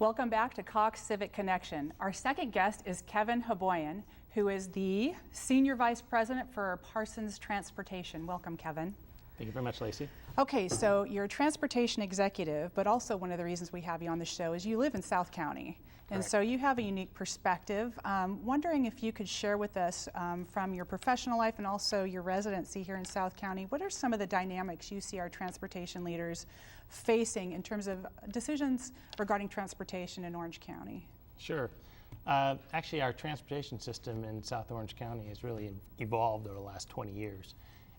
Welcome back to Cox Civic Connection. Our second guest is Kevin Haboian, who is the Senior Vice President for Parsons Transportation. Welcome, Kevin. Thank you very much, Lacy. Okay, so you're a transportation executive, but also one of the reasons we have you on the show is you live in South County. And Correct. So you have a unique perspective. Wondering if you could share with us from your professional life and also your residency here in South County, what are some of the dynamics you see our transportation leaders facing in terms of decisions regarding transportation in Orange County? Sure. Actually, our transportation system in South Orange County has really evolved over the last 20 years.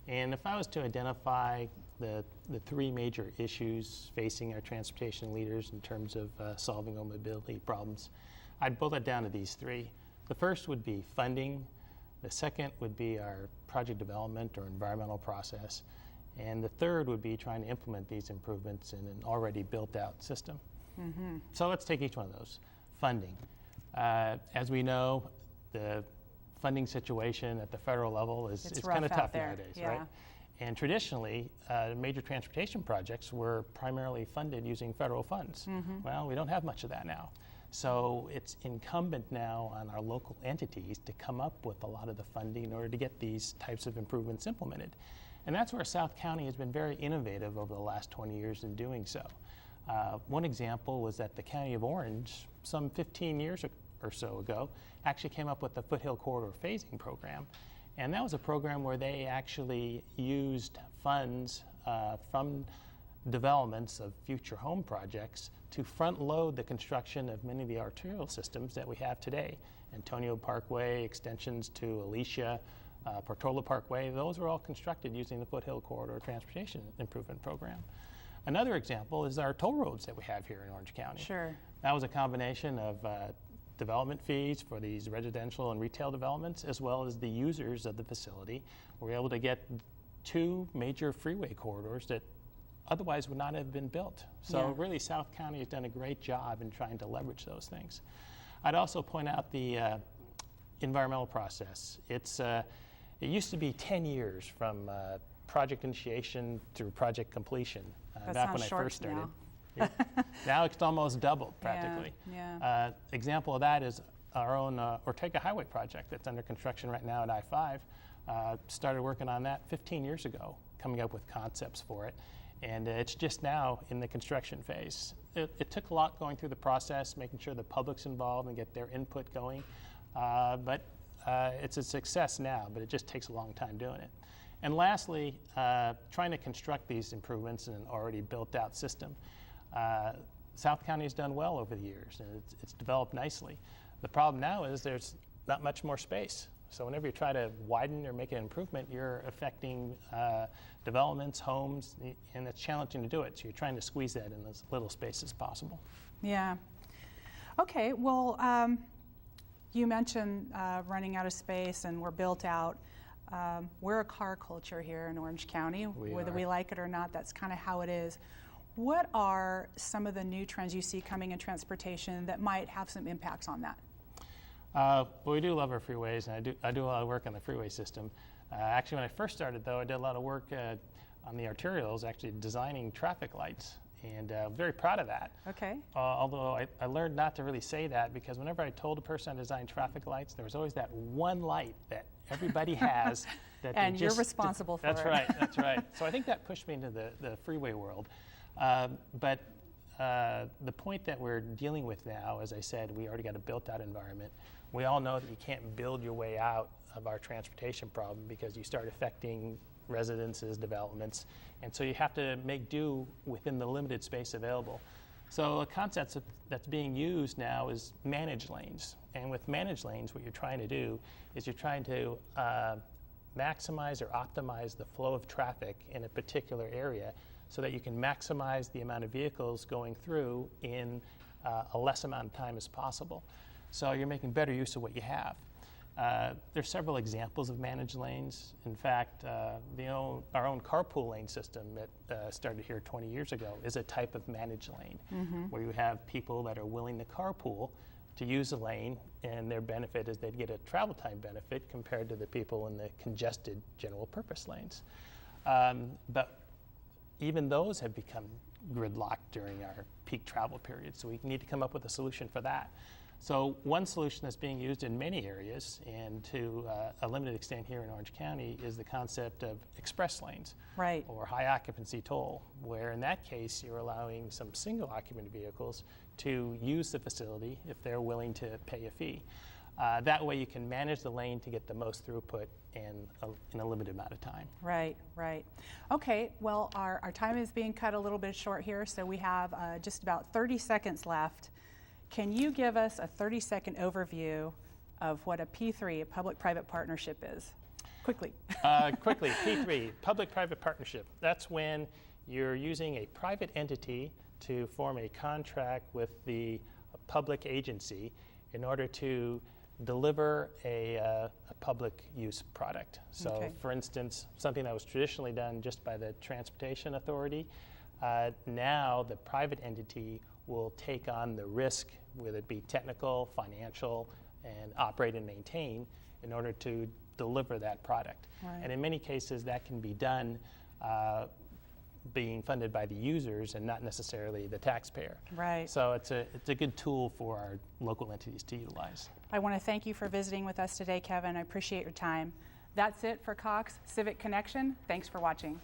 And if I was to identify the three major issues facing our transportation leaders in terms of solving our mobility problems, I'd boil it down to these three. The first would be funding. The second would be our project development or environmental process. And the third would be trying to implement these improvements in an already built out system. Mm-hmm. So let's take each one of those. Funding. As we know, the funding situation at the federal level is kind of tough nowadays, right? And traditionally, major transportation projects were primarily funded using federal funds. Mm-hmm. Well, we don't have much of that now. So it's incumbent now on our local entities to come up with a lot of the funding in order to get these types of improvements implemented. And that's where South County has been very innovative over the last 20 years in doing so. One example was that the County of Orange, some 15 years or so ago, actually came up with the Foothill Corridor Phasing Program. And that was a program where they actually used funds from developments of future home projects to front load the construction of many of the arterial systems that we have today. Antonio Parkway, extensions to Alicia, Portola Parkway, those were all constructed using the Foothill Corridor Transportation Improvement Program. Another example is our toll roads that we have here in Orange County. Sure. That was a combination of development fees for these residential and retail developments, as well as the users of the facility. We were able to get two major freeway corridors that otherwise would not have been built. So really, South County has done a great job in trying to leverage those things. I'd also point out the environmental process. It used to be 10 years from project initiation through project completion back when I first started. Now it's almost doubled practically. Yeah. Example of that is our own Ortega Highway project that's under construction right now at I-5. Started working on that 15 years ago, coming up with concepts for it. And it's just now in the construction phase. It took a lot going through the process, making sure the public's involved and get their input going. But it's a success now, but it just takes a long time doing it. And lastly, trying to construct these improvements in an already built out system. South County has done well over the years, and it's developed nicely. The problem now is there's not much more space. So whenever you try to widen or make an improvement, you're affecting developments, homes, and it's challenging to do it. So you're trying to squeeze that in as little space as possible. Yeah. Okay, well, you mentioned running out of space and we're built out. We're a car culture here in Orange County. Whether we like it or not, that's kind of how it is. What are some of the new trends you see coming in transportation that might have some impacts on that? Well, we do love our freeways, and I do a lot of work on the freeway system. Actually, when I first started, though, I did a lot of work on the arterials, actually designing traffic lights, and I'm very proud of that. Okay. Although I learned not to really say that, because whenever I told a person I designed traffic lights, there was always that one light that everybody has. That and you're responsible for it. That's right, that's right. So I think that pushed me into the freeway world. But the point that we're dealing with now, as I said, we already got a built-out environment. We all know that you can't build your way out of our transportation problem because you start affecting residences, developments, and so you have to make do within the limited space available. So a concept that's being used now is managed lanes. And with managed lanes, what you're trying to do is you're trying to maximize or optimize the flow of traffic in a particular area so that you can maximize the amount of vehicles going through in a less amount of time as possible. So you're making better use of what you have. There's several examples of managed lanes. In fact, our own carpool lane system that started here 20 years ago is a type of managed lane, where you have people that are willing to carpool to use a lane, and their benefit is they'd get a travel time benefit compared to the people in the congested general purpose lanes. But even those have become gridlocked during our peak travel period. So we need to come up with a solution for that. So one solution that's being used in many areas, and to a limited extent here in Orange County, is the concept of express lanes, right, or high occupancy toll, where in that case you're allowing some single occupant vehicles to use the facility if they're willing to pay a fee. That way you can manage the lane to get the most throughput in a limited amount of time. Right, right. Okay, well, our time is being cut a little bit short here, so we have just about 30 seconds left. Can you give us a 30-second overview of what a P3, a public-private partnership, is? Quickly. Quickly, P3, public-private partnership. That's when you're using a private entity to form a contract with the public agency in order to deliver a public use product. So Okay. for instance, something that was traditionally done just by the Transportation Authority, now the private entity will take on the risk, whether it be technical, financial, and operate and maintain, in order to deliver that product. Right. And in many cases that can be done being funded by the users and not necessarily the taxpayer. Right. So it's a good tool for our local entities to utilize. I want to thank you for visiting with us today, Kevin. I appreciate your time. That's it for Cox Civic Connection. Thanks for watching.